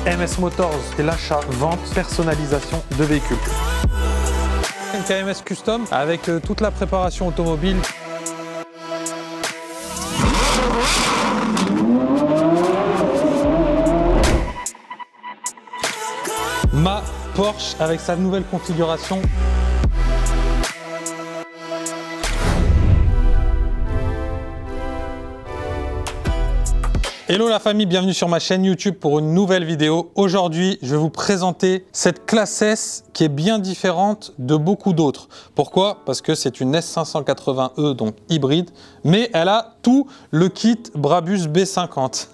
MS Motors, c'est l'achat, vente, personnalisation de véhicules. Une KMS Custom avec toute la préparation automobile. Ma Porsche avec sa nouvelle configuration. Hello la famille, bienvenue sur ma chaîne YouTube pour une nouvelle vidéo. Aujourd'hui, je vais vous présenter cette classe S qui est bien différente de beaucoup d'autres. Pourquoi? Parce que c'est une S580e, donc hybride, mais elle a tout le kit Brabus B50.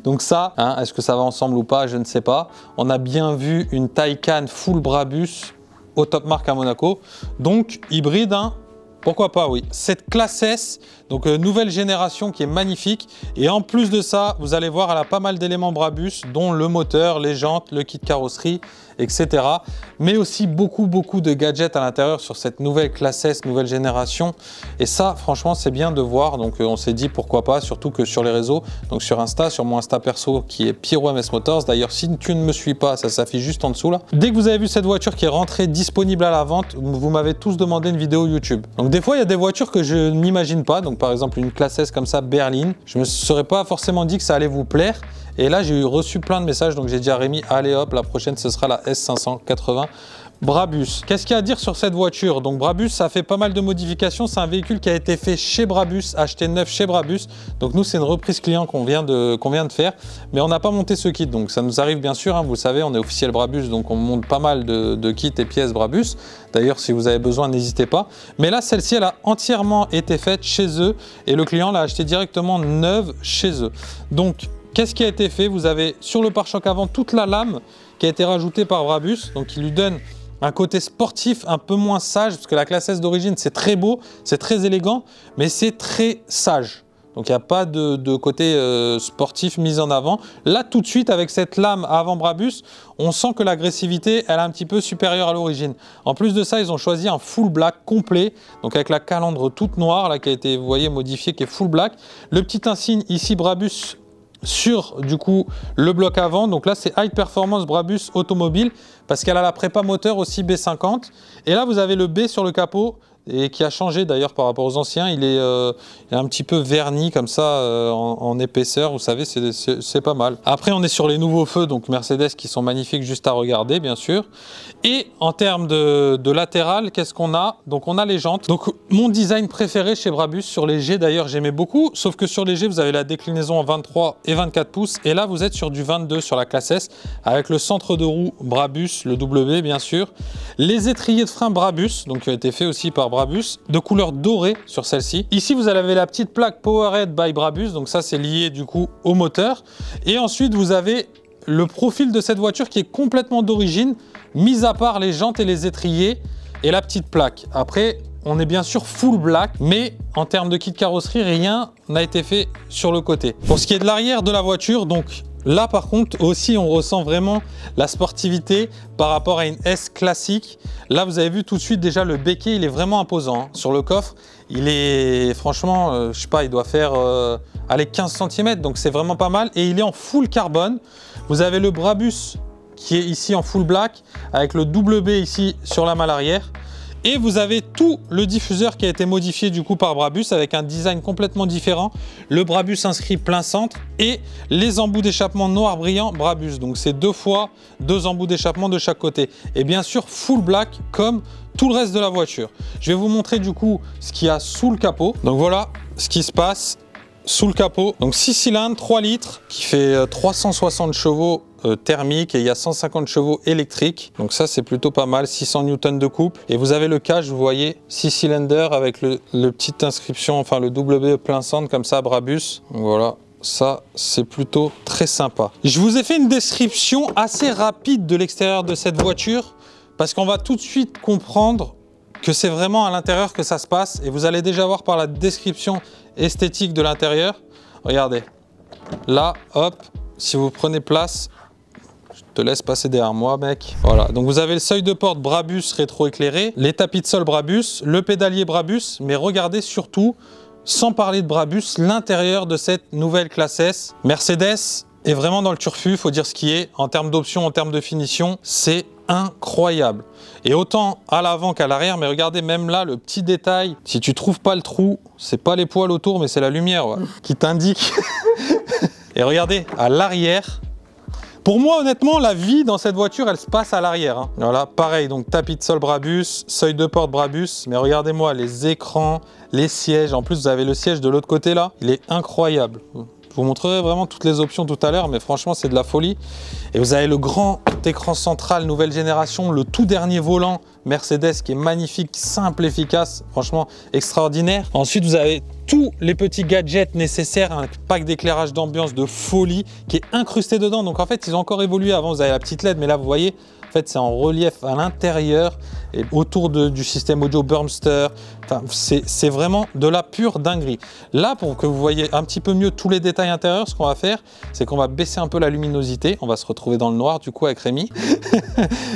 Donc ça, est-ce que ça va ensemble ou pas? Je ne sais pas. On a bien vu une Taycan full Brabus au Top Marque à Monaco. Donc hybride, pourquoi pas, oui. Cette classe S, donc nouvelle génération qui est magnifique. Et en plus de ça, vous allez voir, elle a pas mal d'éléments Brabus, dont le moteur, les jantes, le kit carrosserie, etc. Mais aussi beaucoup de gadgets à l'intérieur sur cette nouvelle classe S, nouvelle génération. Et ça, franchement, c'est bien de voir. Donc on s'est dit pourquoi pas, surtout que sur les réseaux, donc sur Insta, sur mon Insta perso qui est Pyro MS Motors. D'ailleurs, si tu ne me suis pas, ça s'affiche juste en dessous là. Dès que vous avez vu cette voiture qui est rentrée disponible à la vente, vous m'avez tous demandé une vidéo YouTube. Donc des fois, il y a des voitures que je n'imagine pas. Donc par exemple, une classe S comme ça, berline. Je ne me serais pas forcément dit que ça allait vous plaire. Et là, j'ai reçu plein de messages, donc j'ai dit à Rémi, allez hop, la prochaine, ce sera la S580 Brabus. Qu'est-ce qu'il y a à dire sur cette voiture? Donc Brabus, ça fait pas mal de modifications. C'est un véhicule qui a été fait chez Brabus, acheté neuf chez Brabus. Donc nous, c'est une reprise client qu'on vient de faire, mais on n'a pas monté ce kit. Donc ça nous arrive bien sûr, vous le savez, on est officiel Brabus, donc on monte pas mal de kits et pièces Brabus. D'ailleurs, si vous avez besoin, n'hésitez pas. Mais là, celle-ci, elle a entièrement été faite chez eux et le client l'a acheté directement neuve chez eux. Donc, qu'est-ce qui a été fait? Vous avez sur le pare-choc avant toute la lame qui a été rajoutée par Brabus, donc qui lui donne un côté sportif un peu moins sage, parce que la classe S d'origine, c'est très beau, c'est très élégant, mais c'est très sage. Donc il n'y a pas de côté sportif mis en avant. Là, tout de suite, avec cette lame avant Brabus, on sent que l'agressivité, elle est un petit peu supérieure à l'origine. En plus de ça, ils ont choisi un full black complet, donc avec la calandre toute noire, là, qui a été, vous voyez, modifiée, qui est full black. Le petit insigne ici, Brabus, sur du coup le bloc avant. Donc là, c'est High Performance Brabus Automobile, parce qu'elle a la prépa moteur aussi B50. Et là, vous avez le B sur le capot, et qui a changé d'ailleurs par rapport aux anciens. Il est un petit peu verni comme ça en épaisseur, vous savez, c'est pas mal. Après, on est sur les nouveaux feux, donc Mercedes, qui sont magnifiques juste à regarder, bien sûr. Et en termes de latéral, qu'est-ce qu'on a? Donc on a les jantes. Donc mon design préféré chez Brabus, sur les G d'ailleurs, j'aimais beaucoup, sauf que sur les G, vous avez la déclinaison en 23 et 24 pouces, et là vous êtes sur du 22 sur la classe S, avec le centre de roue Brabus, le W bien sûr. Les étriers de frein Brabus, donc qui ont été faits aussi par Brabus, de couleur dorée sur celle-ci. Ici, vous avez la petite plaque Powerhead by Brabus, donc ça, c'est lié du coup au moteur. Et ensuite, vous avez le profil de cette voiture qui est complètement d'origine, mis à part les jantes et les étriers et la petite plaque. Après, on est bien sûr full black, mais en termes de kit carrosserie, rien n'a été fait sur le côté. Pour ce qui est de l'arrière de la voiture, donc là, par contre, aussi, on ressent vraiment la sportivité par rapport à une S classique. Là, vous avez vu tout de suite déjà le béquet, il est vraiment imposant. Sur le coffre, il est franchement, je sais pas, il doit faire allez, 15 cm, donc c'est vraiment pas mal. Et il est en full carbone. Vous avez le Brabus qui est ici en full black, avec le double B ici sur la malle arrière. Et vous avez tout le diffuseur qui a été modifié du coup par Brabus avec un design complètement différent. Le Brabus inscrit plein centre et les embouts d'échappement noir brillant Brabus. Donc c'est deux fois deux embouts d'échappement de chaque côté. Et bien sûr full black comme tout le reste de la voiture. Je vais vous montrer du coup ce qu'il y a sous le capot. Donc voilà ce qui se passe sous le capot. Donc 6 cylindres, 3 litres qui fait 360 chevaux thermique et il y a 150 chevaux électriques, donc ça c'est plutôt pas mal, 600 Newton de couple. Et vous avez le cache, vous voyez, 6 cylindres avec le petite inscription, enfin le W plein centre comme ça, Brabus. Voilà, ça c'est plutôt très sympa. Je vous ai fait une description assez rapide de l'extérieur de cette voiture parce qu'on va tout de suite comprendre que c'est vraiment à l'intérieur que ça se passe, et vous allez déjà voir par la description esthétique de l'intérieur. Regardez, là, hop, si vous prenez place, je te laisse passer derrière moi, mec. Voilà, donc vous avez le seuil de porte Brabus rétro-éclairé, les tapis de sol Brabus, le pédalier Brabus, mais regardez surtout, sans parler de Brabus, l'intérieur de cette nouvelle classe S. Mercedes est vraiment dans le turfu, faut dire ce qui est. En termes d'options, en termes de finition, c'est incroyable. Et autant à l'avant qu'à l'arrière, mais regardez même là, le petit détail. Si tu trouves pas le trou, c'est pas les poils autour, mais c'est la lumière qui t'indique. Et regardez, à l'arrière, pour moi, honnêtement, la vie dans cette voiture, elle se passe à l'arrière. Hein. Voilà, pareil, donc tapis de sol Brabus, seuil de porte Brabus. Mais regardez-moi, les écrans, les sièges. En plus, vous avez le siège de l'autre côté là. Il est incroyable. Je vous montrerai vraiment toutes les options tout à l'heure, mais franchement, c'est de la folie. Et vous avez le grand écran central, nouvelle génération, le tout dernier volant Mercedes qui est magnifique, simple, efficace, franchement extraordinaire. Ensuite, vous avez tous les petits gadgets nécessaires, un pack d'éclairage d'ambiance de folie qui est incrusté dedans. Donc en fait, ils ont encore évolué. Avant, vous avez la petite LED, mais là, vous voyez, en fait, c'est en relief à l'intérieur et autour du système audio Burmster. Enfin, c'est vraiment de la pure dinguerie. Là, pour que vous voyez un petit peu mieux tous les détails intérieurs, ce qu'on va faire, c'est qu'on va baisser un peu la luminosité. On va se retrouver dans le noir, du coup, avec Rémi.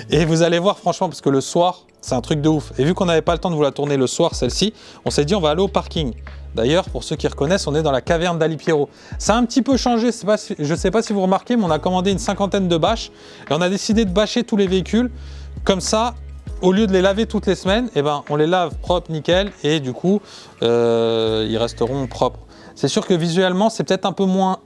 Et vous allez voir, franchement, parce que le soir, c'est un truc de ouf. Et vu qu'on n'avait pas le temps de vous la tourner le soir, celle-ci, on s'est dit, on va aller au parking. D'ailleurs, pour ceux qui reconnaissent, on est dans la caverne d'Ali Pierrot. Ça a un petit peu changé, je ne sais pas si vous remarquez, mais on a commandé une 50aine de bâches et on a décidé de bâcher tous les véhicules. Comme ça, au lieu de les laver toutes les semaines, eh ben, on les lave propres, nickel, et du coup, ils resteront propres. C'est sûr que visuellement, c'est peut-être un peu moins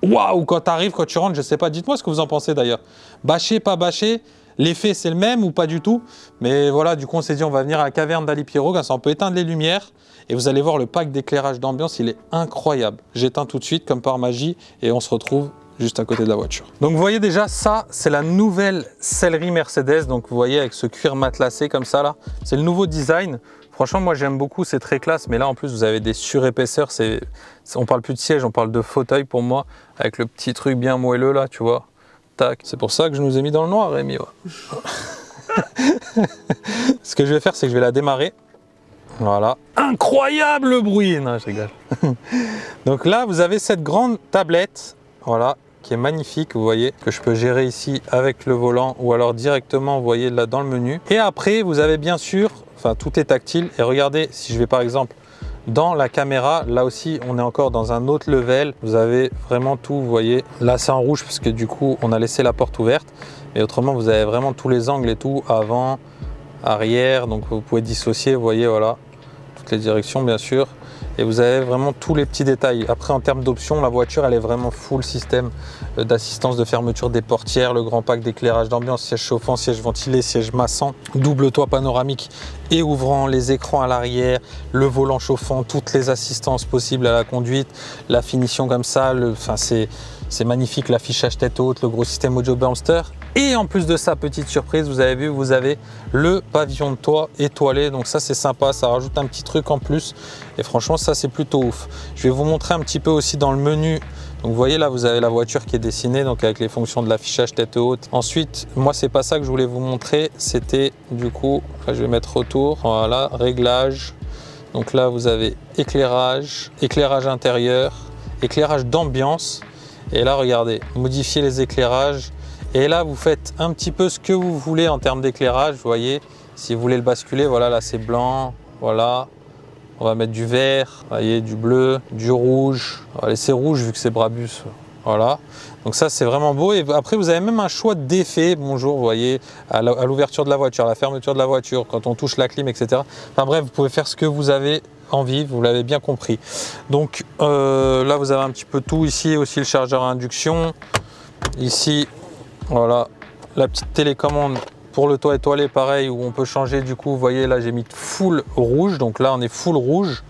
waouh quand tu arrives, quand tu rentres, je ne sais pas. Dites-moi ce que vous en pensez d'ailleurs. Bâché, pas bâché, l'effet c'est le même ou pas du tout. Mais voilà, du coup, on s'est dit, on va venir à la caverne d'Ali Pierrot, comme ça on peut éteindre les lumières. Et vous allez voir le pack d'éclairage d'ambiance, il est incroyable. J'éteins tout de suite comme par magie et on se retrouve juste à côté de la voiture. Donc vous voyez déjà, ça c'est la nouvelle sellerie Mercedes. Donc vous voyez avec ce cuir matelassé comme ça là, c'est le nouveau design. Franchement moi j'aime beaucoup, c'est très classe. Mais là en plus vous avez des surépaisseurs, on parle plus de siège, on parle de fauteuil pour moi. Avec le petit truc bien moelleux là, tu vois. Tac. C'est pour ça que je nous ai mis dans le noir, Rémi. Ouais. Ce que je vais faire, c'est que je vais la démarrer. Voilà. Incroyable le bruit! Non, je rigole. Donc là, vous avez cette grande tablette, voilà, qui est magnifique, vous voyez, que je peux gérer ici avec le volant ou alors directement, vous voyez, là dans le menu. Et après, vous avez bien sûr, enfin, tout est tactile. Et regardez, si je vais par exemple dans la caméra, là aussi, on est encore dans un autre level. Vous avez vraiment tout, vous voyez. Là, c'est en rouge parce que du coup, on a laissé la porte ouverte. Mais autrement, vous avez vraiment tous les angles et tout, avant, arrière. Donc, vous pouvez dissocier, vous voyez, voilà. Les directions bien sûr, et vous avez vraiment tous les petits détails. Après en termes d'options, la voiture elle est vraiment full système d'assistance de fermeture des portières, le grand pack d'éclairage d'ambiance, siège chauffant, siège ventilé, siège massant, double toit panoramique et ouvrant, les écrans à l'arrière, le volant chauffant, toutes les assistances possibles à la conduite, la finition comme ça, c'est magnifique, l'affichage tête haute, le gros système audio Burmster. Et en plus de ça, petite surprise, vous avez vu, vous avez le pavillon de toit étoilé. Donc ça, c'est sympa, ça rajoute un petit truc en plus. Et franchement, ça, c'est plutôt ouf. Je vais vous montrer un petit peu aussi dans le menu. Donc vous voyez là, vous avez la voiture qui est dessinée, donc avec les fonctions de l'affichage tête haute. Ensuite, moi, c'est pas ça que je voulais vous montrer. C'était du coup, là, je vais mettre retour. Voilà, réglage. Donc là, vous avez éclairage, éclairage intérieur, éclairage d'ambiance. Et là, regardez, modifier les éclairages. Et là, vous faites un petit peu ce que vous voulez en termes d'éclairage. Vous voyez, si vous voulez le basculer, voilà, là c'est blanc, voilà. On va mettre du vert, vous voyez, du bleu, du rouge. On va laisser rouge vu que c'est Brabus, voilà. Donc ça, c'est vraiment beau. Et après, vous avez même un choix d'effet. Bonjour, vous voyez, à l'ouverture de la voiture, à la fermeture de la voiture, quand on touche la clim, etc. Enfin bref, vous pouvez faire ce que vous avez envie, vous l'avez bien compris. Donc là, vous avez un petit peu tout. Ici aussi, le chargeur à induction. Ici, voilà, la petite télécommande pour le toit étoilé, pareil, où on peut changer du coup. Vous voyez, là, j'ai mis full rouge. Donc là, on est full rouge.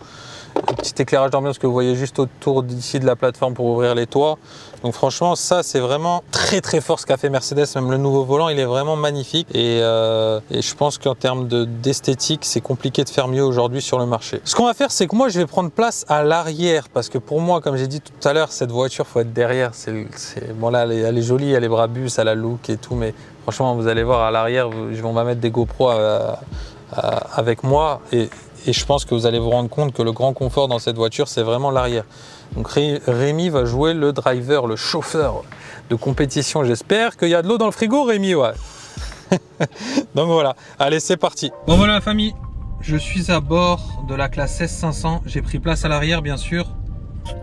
Le petit éclairage d'ambiance que vous voyez juste autour d'ici de la plateforme pour ouvrir les toits. Donc franchement, ça, c'est vraiment très très fort ce qu'a fait Mercedes. Même le nouveau volant, il est vraiment magnifique. Et je pense qu'en termes d'esthétique, c'est compliqué de faire mieux aujourd'hui sur le marché. Ce qu'on va faire, c'est que moi, je vais prendre place à l'arrière. Parce que pour moi, comme j'ai dit tout à l'heure, cette voiture, il faut être derrière. Bon là, elle est jolie, elle est Brabus, elle a le look et tout. Mais franchement, vous allez voir à l'arrière, on va mettre des GoPro avec moi. Et je pense que vous allez vous rendre compte que le grand confort dans cette voiture, c'est vraiment l'arrière. Donc Rémi va jouer le driver, le chauffeur de compétition. J'espère qu'il y a de l'eau dans le frigo, Rémi, ouais. Donc voilà, allez, c'est parti. Bon voilà la famille, je suis à bord de la classe S500. J'ai pris place à l'arrière, bien sûr.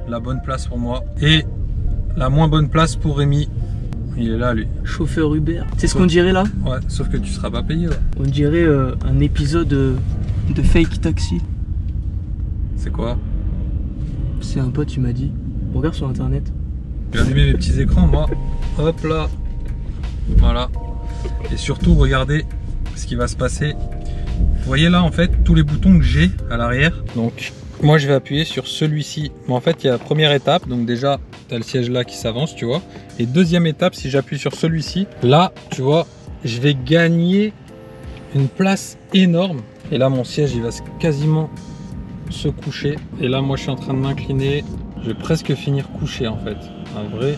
La bonne place pour moi. Et la moins bonne place pour Rémi. Il est là, lui. Chauffeur Uber. C'est ce qu'on dirait là? Ouais, sauf que tu seras pas payé. Ouais. On dirait un épisode de Fake Taxi. C'est quoi? C'est un pote, il m'a dit. Regarde sur internet. J'ai allumé mes petits écrans, moi. Hop là. Voilà. Et surtout, regardez ce qui va se passer. Vous voyez là, en fait, tous les boutons que j'ai à l'arrière. Donc, moi, je vais appuyer sur celui-ci. Mais en fait, il y a la première étape. Donc déjà, tu as le siège là qui s'avance, tu vois. Et deuxième étape, si j'appuie sur celui-ci, là, tu vois, je vais gagner une place énorme. Et là, mon siège, il va quasiment se coucher. Et là, moi, je suis en train de m'incliner. Je vais presque finir couché, en fait. Un vrai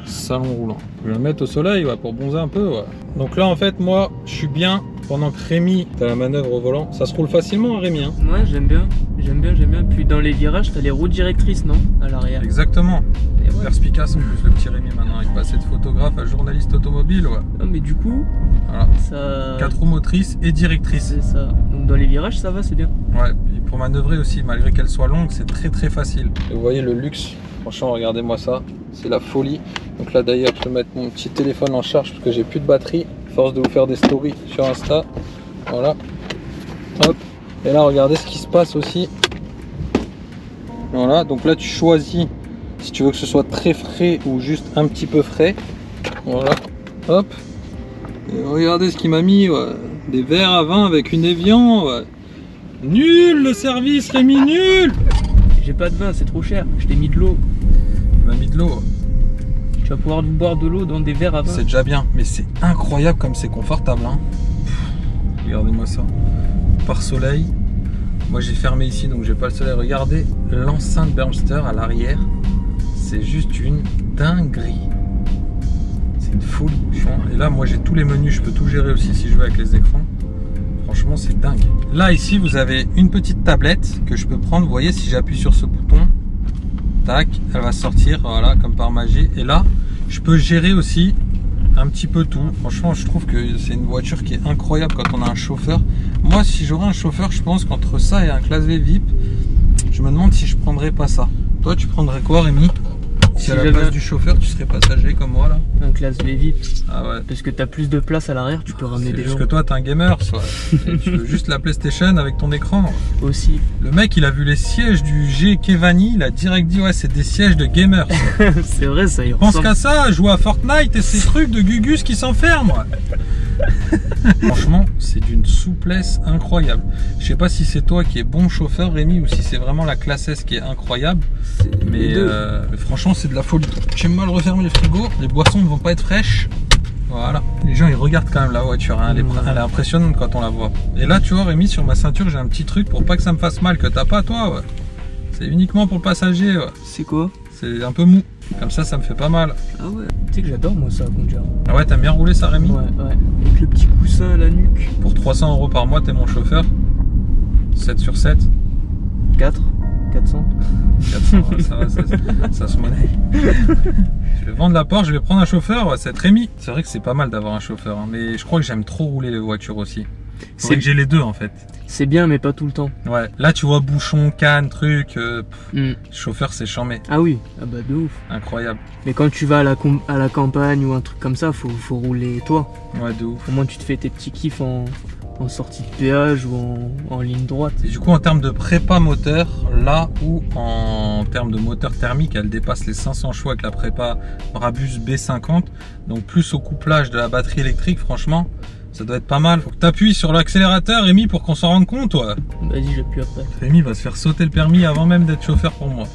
salon roulant. Je vais le mettre au soleil, ouais, pour bronzer un peu. Ouais. Donc là, en fait, moi, je suis bien. Pendant que Rémi, t'as la manœuvre au volant. Ça se roule facilement, hein, Rémi, hein? Ouais, j'aime bien. J'aime bien, j'aime bien. Puis dans les virages, t'as les roues directrices, non? À l'arrière. Exactement. Et ouais. Perspicace en plus, le petit Rémi maintenant. Il passe de photographe à journaliste automobile, ouais. Non, mais du coup, Voilà. ça... 4 roues motrices et directrices. C'est ça. Donc dans les virages, ça va, c'est bien. Ouais, et pour manœuvrer aussi, malgré qu'elle soit longue, c'est très facile. Et vous voyez le luxe, franchement, regardez-moi ça, c'est la folie. Donc là d'ailleurs, je vais mettre mon petit téléphone en charge parce que j'ai plus de batterie. Force de vous faire des stories sur Insta. Voilà. Hop. Et là, regardez ce qui se passe aussi. Voilà, donc là tu choisis si tu veux que ce soit très frais ou juste un petit peu frais. Voilà. Hop. Et regardez ce qu'il m'a mis, ouais. Des verres à vin avec une Evian, ouais. Nul le service, Rémi, nul. J'ai pas de vin, c'est trop cher. Je t'ai mis de l'eau. Il m'a mis de l'eau. Tu vas pouvoir boire de l'eau dans des verres à vin. C'est déjà bien, mais c'est incroyable comme c'est confortable. Hein. Regardez-moi ça. Par soleil. Moi j'ai fermé ici donc j'ai pas le soleil. Regardez l'enceinte Burmester à l'arrière. C'est juste une dinguerie. C'est une folie. Et là moi j'ai tous les menus, je peux tout gérer aussi si je veux avec les écrans. Franchement c'est dingue. Là ici vous avez une petite tablette que je peux prendre. Vous voyez si j'appuie sur ce bouton, tac, elle va sortir, voilà, comme par magie. Et là je peux gérer aussi un petit peu tout. Franchement je trouve que c'est une voiture qui est incroyable quand on a un chauffeur. Moi si j'aurais un chauffeur, je pense qu'entre ça et un classe V VIP, je me demande si je prendrais pas ça. Toi tu prendrais quoi, Rémi? Si à la place du chauffeur tu serais passager comme moi là? Un classe V VIP. Ah ouais. Parce que t'as plus de place à l'arrière, tu peux ramener des gens. Parce que toi t'es un gamer, soit. Et tu veux juste la PlayStation avec ton écran. Aussi. Le mec il a vu les sièges du G Kevani, il a direct dit ouais c'est des sièges de gamer. C'est vrai ça, il pense qu'à ça, jouer à Fortnite et ces trucs de Gugus qui s'enferment. Franchement c'est d'une souplesse incroyable. Je sais pas si c'est toi qui es bon chauffeur, Rémi, ou si c'est vraiment la classe S qui est incroyable. Mais franchement c'est de la folie. J'aime mal refermer le frigo, les boissons ne vont pas être fraîches. Voilà, les gens ils regardent quand même la voiture, hein. Elle est impressionnante quand on la voit. Et là tu vois Rémi, sur ma ceinture j'ai un petit truc pour pas que ça me fasse mal, que t'as pas toi, ouais. C'est uniquement pour le passager, ouais. C'est quoi? C'est un peu mou, comme ça me fait pas mal. Ah ouais, tu sais que j'adore moi ça à conduire. Ah ouais, t'aimes bien rouler ça Rémi? Ouais, avec le petit coussin à la nuque. Pour 300 € par mois t'es mon chauffeur? 7 sur 7? 400. 400, ça se monnaie. Je vais vendre la Porsche, je vais prendre un chauffeur, ouais, c'est Rémi. C'est vrai que c'est pas mal d'avoir un chauffeur, hein, mais je crois que j'aime trop rouler les voitures aussi. C'est que j'ai les deux en fait. C'est bien mais pas tout le temps. Ouais, là tu vois bouchon, canne, truc, chauffeur c'est chambé. Ah oui, ah bah de ouf. Incroyable. Mais quand tu vas à la campagne ou un truc comme ça, faut rouler toi. Ouais, de ouf. Au moins tu te fais tes petits kiffs en sortie de péage ou en ligne droite. Et du coup en termes de prépa moteur, là où en termes de moteur thermique elle dépasse les 500 chevaux avec la prépa Brabus B50, donc plus au couplage de la batterie électrique, franchement ça doit être pas mal. Faut que tu appuies sur l'accélérateur Rémi pour qu'on s'en rende compte, toi. Vas-y, j'appuie après. Rémi va se faire sauter le permis avant même d'être chauffeur pour moi.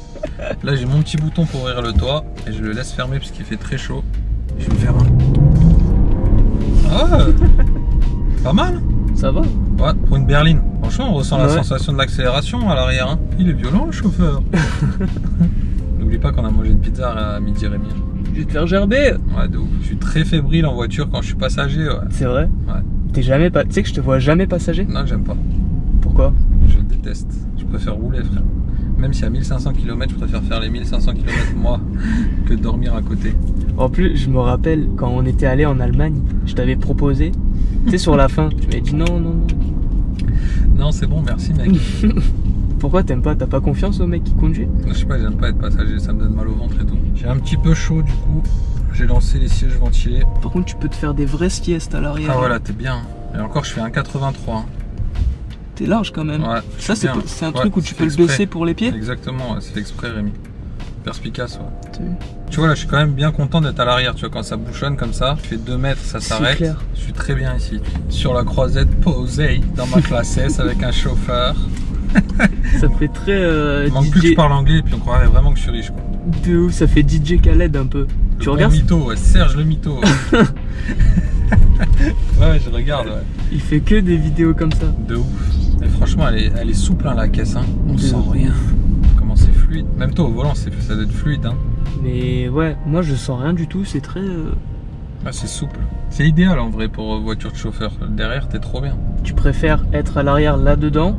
Là j'ai mon petit bouton pour ouvrir le toit et je le laisse fermer parce qu'il fait très chaud. Je vais me faire un... Ah, pas mal. Ça va? Ouais, pour une berline. Franchement, on ressent la sensation de l'accélération à l'arrière. Hein. Il est violent, le chauffeur. N'oublie pas qu'on a mangé une pizza à midi, Rémi. Je vais te faire gerber. Ouais, de ouf. Je suis très fébrile en voiture quand je suis passager. Ouais. C'est vrai? Ouais. T'es jamais pas... Tu sais que je te vois jamais passager? Non, j'aime pas. Pourquoi? Je déteste. Je préfère rouler, frère. Même si à 1500 km, je préfère faire les 1500 km moi que dormir à côté. En plus, je me rappelle quand on était allé en Allemagne, je t'avais proposé, tu sais, sur la fin, tu m'avais dit non. Non, c'est bon, merci, mec. Pourquoi t'aimes pas? T'as pas confiance au mec qui conduit? Je sais pas, j'aime pas être passager, ça me donne mal au ventre et tout. J'ai un petit peu chaud du coup, j'ai lancé les sièges ventilés. Par contre, tu peux te faire des vraies siestes à l'arrière. Ah voilà, t'es bien. Et encore, je fais 1,83. T'es large quand même. Ouais, ça, c'est un truc où tu peux le baisser pour les pieds? Exactement, ouais, c'est fait exprès, Rémi. Perspicace, ouais. Tu vois, là, je suis quand même bien content d'être à l'arrière. Tu vois, quand ça bouchonne comme ça, je fais 2 mètres, ça s'arrête. Je suis très bien ici. Sur la croisette, posé dans ma classe S avec un chauffeur. Ça fait très. Il manque plus que je parle anglais et puis on croirait vraiment que je suis riche, quoi. De ouf, ça fait DJ Khaled un peu. Tu regardes? Mytho, ouais, Serge le mytho. Ouais. Ouais, je regarde, ouais. Il fait que des vidéos comme ça. De ouf. Et franchement, elle est souple, hein, la caisse, hein. On sent rien. Comment c'est fluide. Même toi au volant, ça doit être fluide, hein. Mais ouais, moi je sens rien du tout, c'est très. Ah, c'est souple. C'est idéal en vrai pour voiture de chauffeur. Derrière, t'es trop bien. Tu préfères être à l'arrière là-dedans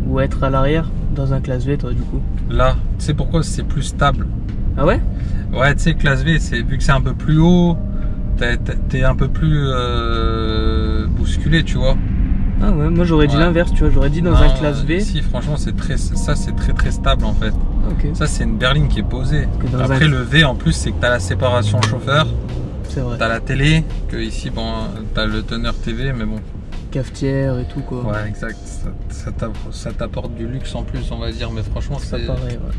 ou être à l'arrière dans un classe V, toi, du coup? Là, tu sais pourquoi? C'est plus stable. Ah ouais? Ouais, tu sais, classe V, vu que c'est un peu plus haut, t'es un peu plus bousculé, tu vois. Ah ouais, moi j'aurais dit l'inverse, tu vois, j'aurais dit dans un classe V. Si, franchement, c'est très stable en fait. Okay. Ça, c'est une berline qui est posée. Après, le V en plus, c'est que t'as la séparation chauffeur. C'est vrai. T'as la télé, que ici, bon, t'as le teneur TV, mais bon. Cafetière et tout, quoi. Ouais, exact. Ça t'apporte du luxe en plus, on va dire, mais franchement, ça paraît, ouais.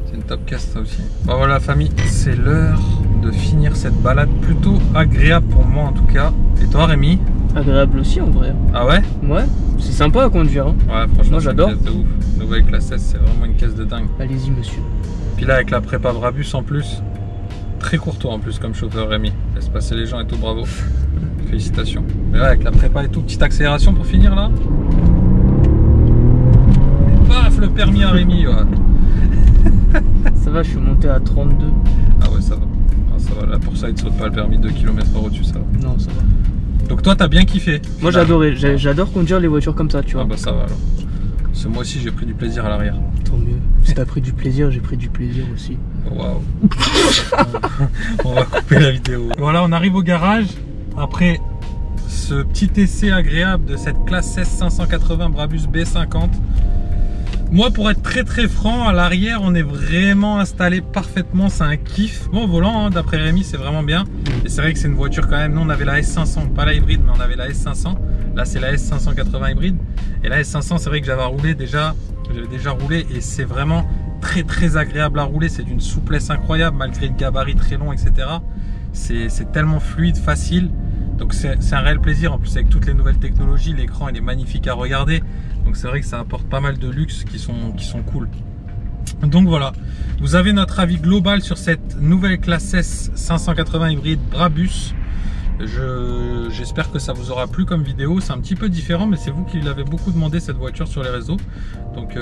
C'est une top caisse, ça aussi. Bon, voilà, famille, c'est l'heure de finir cette balade plutôt agréable pour moi en tout cas. Et toi, Rémi? Agréable aussi en vrai. Ah ouais? Ouais, c'est sympa à conduire. Hein. Ouais, franchement, j'adore. C'est une caisse de ouf. Nouvelle classe S, c'est vraiment une caisse de dingue. Allez-y, monsieur. Puis là, avec la prépa Brabus en plus, très courtois en plus comme chauffeur, Rémi. Laisse passer les gens et tout, bravo. Félicitations. Mais là, avec la prépa et tout, petite accélération pour finir là. Et paf, le permis à Rémi, ouais. Ça va, je suis monté à 32. Ah ouais, ça va. Ah, ça va, là pour ça, il ne saute pas le permis 2 km/h au-dessus, ça va. Non, ça va. Donc toi, t'as bien kiffé? Moi, j'adorais. J'adore conduire les voitures comme ça, tu vois. Ah bah ça va alors. Parce que moi aussi, j'ai pris du plaisir à l'arrière. Tant mieux. Si t'as pris du plaisir, j'ai pris du plaisir aussi. Waouh. On va couper la vidéo. Voilà, on arrive au garage. Après ce petit essai agréable de cette classe S 580 Brabus B50. Moi, pour être très franc, à l'arrière, on est vraiment installé parfaitement. C'est un kiff. Bon, au volant, hein, d'après Rémi, c'est vraiment bien. Et c'est vrai que c'est une voiture quand même. Nous, on avait la S500, pas la hybride, mais on avait la S500. Là, c'est la S580 hybride. Et la S500, c'est vrai que j'avais roulé déjà. J'avais déjà roulé et c'est vraiment très agréable à rouler. C'est d'une souplesse incroyable, malgré le gabarit très long, etc. C'est tellement fluide, facile. Donc c'est un réel plaisir. En plus, avec toutes les nouvelles technologies, l'écran il est magnifique à regarder. Donc c'est vrai que ça apporte pas mal de luxe qui sont cool. Donc voilà, vous avez notre avis global sur cette nouvelle classe S 580 hybride Brabus. J'espère que ça vous aura plu comme vidéo. C'est un petit peu différent, mais c'est vous qui l'avez beaucoup demandé cette voiture sur les réseaux. Donc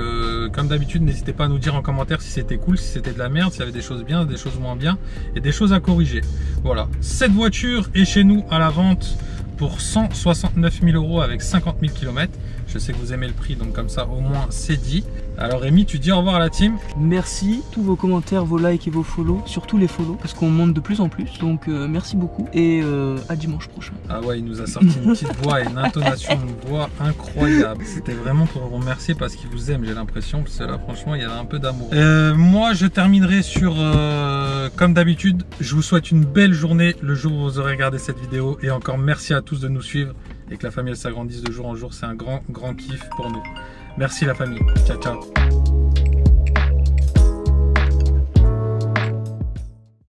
comme d'habitude, n'hésitez pas à nous dire en commentaire si c'était cool, si c'était de la merde, s'il y avait des choses bien, des choses moins bien et des choses à corriger. Voilà, cette voiture est chez nous à la vente pour 169 000 € avec 50 000 km. Je sais que vous aimez le prix, donc comme ça au moins c'est dit. Alors Rémi, tu dis au revoir à la team. Merci, tous vos commentaires, vos likes et vos follow, surtout les follow, parce qu'on monte de plus en plus. Donc merci beaucoup et à dimanche prochain. Ah ouais, il nous a sorti une petite voix et une intonation, une voix incroyable. C'était vraiment pour vous remercier parce qu'il vous aime, j'ai l'impression, parce que là franchement il y avait un peu d'amour. Moi je terminerai sur, comme d'habitude, je vous souhaite une belle journée le jour où vous aurez regardé cette vidéo. Et encore merci à tous de nous suivre et que la famille elle s'agrandisse de jour en jour, c'est un grand kiff pour nous. Merci la famille, ciao ciao.